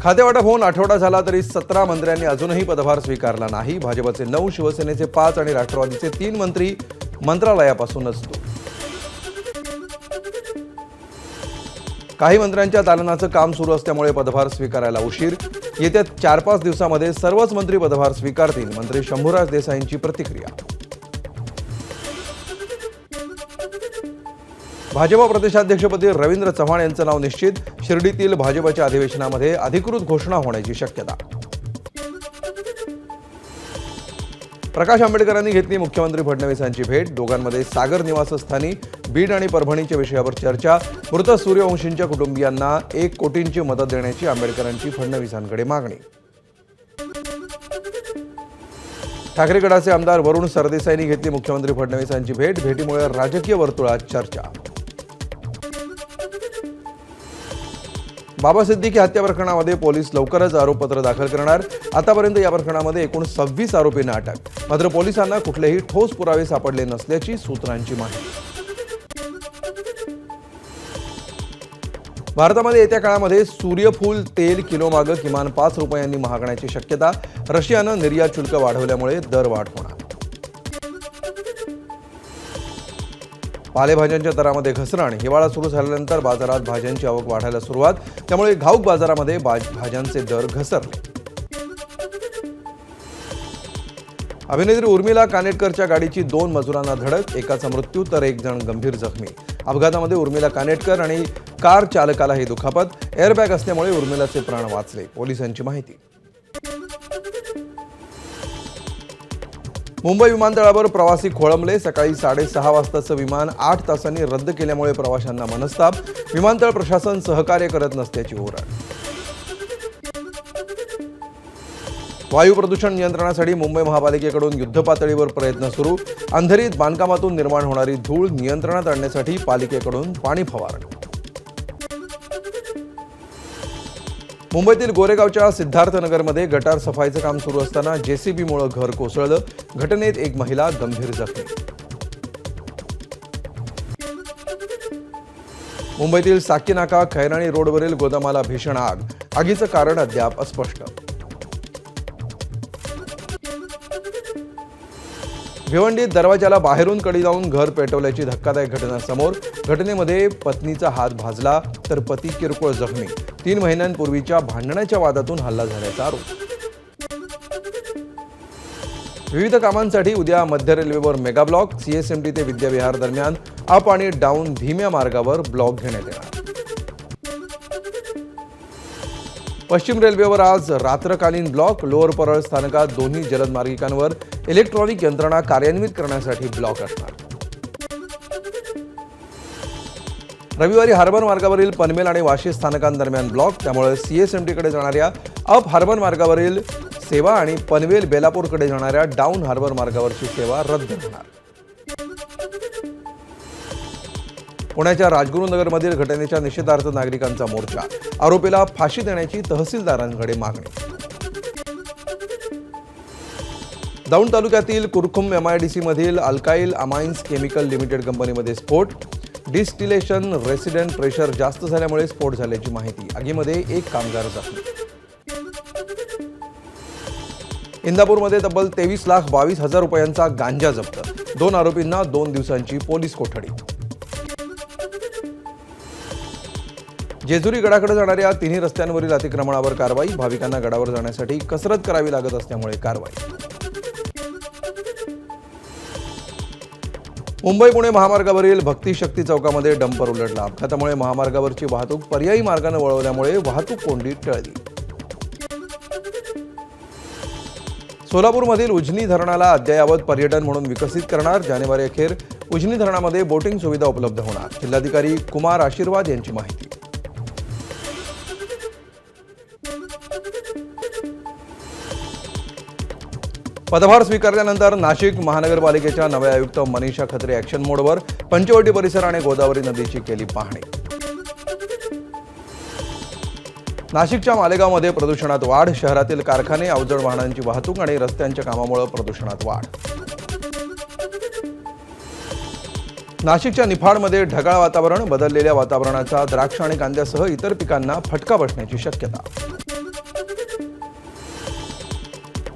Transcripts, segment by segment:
खातेवाटप होऊन आठवडा झाला तरी 17 मंत्र्यांनी अजूनही पदभार स्वीकारला नाही। भाजपचे 9, शिवसेनेचे 5 आणि राष्ट्रवादीचे 3 मंत्री मंत्रालयापासूनच दूर। काही मंत्र्यांच्या दालनाचं काम सुरू असल्यामुळे पदभार स्वीकारायला उशीर। येत्या 4-5 दिवसांमध्ये सर्वच मंत्री पदभार स्वीकारतील, मंत्री शंभूराज देसाईंची प्रतिक्रिया। भाजपा प्रदेशाध्यक्षपदी रवींद्र चव्हाण यांचं नाव निश्चित। शिर्डीतील भाजपच्या अधिवेशनामध्ये अधिकृत घोषणा होण्याची शक्यता। प्रकाश आंबेडकरांनी घेतली मुख्यमंत्री फडणवीसांची भेट। दोघांमध्ये सागर निवासस्थानी बीड आणि परभणीच्या विषयावर चर्चा। मृत सूर्यवंशींच्या कुटुंबियांना 1 कोटींची मदत देण्याची आंबेडकरांची फडणवीसांकडे मागणी। ठाकरे गटाचे आमदार वरुण सरदेसाईंनी घेतली मुख्यमंत्री फडणवीसांची भेट। भेटीमुळे राजकीय वर्तुळात चर्चा। बाबा सिद्दीकी हत्या प्रकरणामध्ये पोलीस लवकरच आरोपपत्र दाखल करणार। आतापर्यंत या प्रकरणामध्ये एकूण 26 आरोपींना अटक। मात्र पोलिसांना कुठलेही ठोस पुरावे सापडले नसल्याची सूत्रांची माहिती। भारतामध्ये येत्या काळामध्ये सूर्यफूल तेल किलोमागे किमान 5 रुपयांनी महागण्याची शक्यता। रशियानं निर्यात शुल्क वाढवल्यामुळे दरवाढ होणार। पालेभाज्यांच्या दरामध्ये घसरण। हिवाळा सुरू झाल्यानंतर बाजारात भाज्यांची आवक वाढायला सुरुवात, त्यामुळे घाऊक बाजारामध्ये भाज्यांचे दर घसरले। अभिनेत्री उर्मिला कानेटकरच्या गाडीची 2 मजुरांना धडक, एकाचा मृत्यू तर 1 जण गंभीर जखमी। अपघातामध्ये उर्मिला कानेटकर आणि कार चालकालाही दुखापत। एअरबॅग असल्यामुळे उर्मिलाचे प्राण वाचले, पोलिसांची माहिती। मुंबई विमानतळावर प्रवासी खोळंबले। सकाळी 6:30 वाजताचं विमान 8 तासांनी रद्द केल्यामुळे प्रवाशांना मनस्ताप। विमानतळ प्रशासन सहकार्य करत नसल्याची ओरड। वायू प्रदूषण नियंत्रणासाठी मुंबई महापालिकेकडून युद्धपातळीवर प्रयत्न सुरू। अंधेरीत बांधकामातून निर्माण होणारी धूळ नियंत्रणात आणण्यासाठी पालिकेकडून पाणी फवारणी। मुंबईतील गोरेगावच्या सिद्धार्थनगरमध्ये गटार सफाईचं काम सुरू असताना जेसीबीमुळे घर कोसळलं। घटनेत 1 महिला गंभीर जखमी। मुंबईतील साकीनाका खैराणी रोडवरील गोदामाला भीषण आग। आगीचं कारण अद्याप अस्पष्ट। भिवंडीत दरवाजाला बाहेरून कडी लावून घर पेटवल्याची धक्कादायक घटना समोर। घटनेमध्ये पत्नीचा हात भाजला तर पती किरकोळ जखमी। 3 महिन्यांपूर्वीच्या भांडणाच्या वादातून हल्ला झाल्याचा आरोप। विविध कामांसाठी उद्या मध्य रेल्वेवर मेगा ब्लॉक। सीएसएमटी ते विद्याविहार दरम्यान अप आणि डाऊन धीम्या मार्गावर ब्लॉक घेण्यात येणार। पश्चिम रेल्वेवर आज रात्रकालीन ब्लॉक। लोअर परळ स्थानकात दोन्ही जलद मार्गिकांवर इलेक्ट्रॉनिक यंत्रणा कार्यान्वित करण्यासाठी ब्लॉक असणार। रविवारी हार्बर मार्गावरील पनवेल आणि वाशी स्थानकांदरम्यान ब्लॉक, त्यामुळे सीएसएमटीकडे जाणाऱ्या अप हार्बर मार्गावरील सेवा आणि पनवेल बेलापूरकडे जाणाऱ्या डाऊन हार्बर मार्गावरची सेवा रद्द होणार। पुण्याच्या राजगुरुनगरमधील घटनेच्या निषेधार्थ नागरिकांचा मोर्चा। आरोपीला फाशी देण्याची तहसीलदारांकडे मागणी। दौंड तालुक्यातील कुरखुम एमआयडीसी मधील अल्काइल अमाइन्स केमिकल लिमिटेड कंपनीमध्ये स्फोट। डिस्टिलेशन रेसिडेंट प्रेशर जास्त झाल्यामुळे स्फोट झाल्याची माहिती। आगीमध्ये 1 कामगार जखमी। इंदापूरमध्ये तब्बल 23,22,000 रुपयांचा गांजा जप्त। 2 आरोपींना 2 दिवसांची पोलीस कोठडी। जेजुरी गडाकडे जाणाऱ्या 3 रस्त्यांवरील अतिक्रमणावर कारवाई। भाविकांना गडावर जाण्यासाठी कसरत करावी लागत असल्यामुळे कारवाई। मुंबई पुणे महामार्गावरील भक्ती शक्ती चौकामध्ये डंपर उलटला। अपघातामुळे महामार्गावरची वाहतूक पर्यायी मार्गाने वळवल्यामुळे वाहतूक कोंडी टळली। सोलापूरमधील उजनी धरणाला अद्ययावत पर्यटन म्हणून विकसित करणार। जानेवारी अखेर उजनी धरणामध्ये बोटिंग सुविधा उपलब्ध होणार। जिल्हाधिकारी कुमार आशीर्वाद यांची माहिती। पदभार स्वीकारल्यानंतर नाशिक महानगरपालिकेच्या नव्या आयुक्त मनीषा खत्रे ॲक्शन मोडवर। पंचवटी परिसर आणि गोदावरी नदीची केली पाहणी। नाशिकच्या मालेगावमध्ये प्रदूषणात वाढ। शहरातील कारखाने, अवजड वाहनांची वाहतूक आणि रस्त्यांच्या कामामुळे प्रदूषणात वाढ। नाशिकच्या निफाडमध्ये ढगाळ वातावरण। बदललेल्या वातावरणाचा द्राक्ष आणि कांद्यासह इतर पिकांना फटका बसण्याची शक्यता।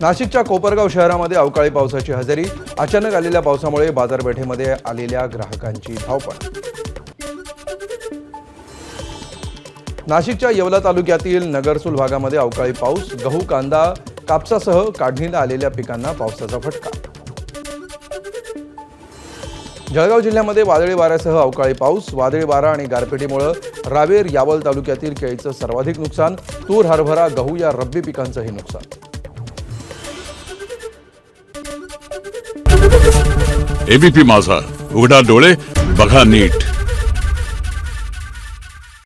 नाशिकच्या कोपरगाव शहरामध्ये अवकाळी पावसाची हजेरी. अचानक आलेल्या पावसामुळे बाजारपेठेमध्ये आलेल्या ग्राहकांची धावपळ. नाशिकच्या येवला तालुक्यातील नगरसूल भागामध्ये अवकाळी पाऊस. गहू, कांदा, कापसासह काढणीला आलेल्या पिकांना पावसाचा फटका. जळगाव जिल्ह्यामध्ये वादळी वाऱ्यासह अवकाळी पाऊस. वादळी वारा आणि गारपिटीमुळे रावेर, यावल तालुक्यातील केळीचं सर्वाधिक नुकसान. तूर, हरभरा, गहू या रब्बी पिकांचंही नुकसान. एबीपी माझा, उघडा डोळे बघा नीट.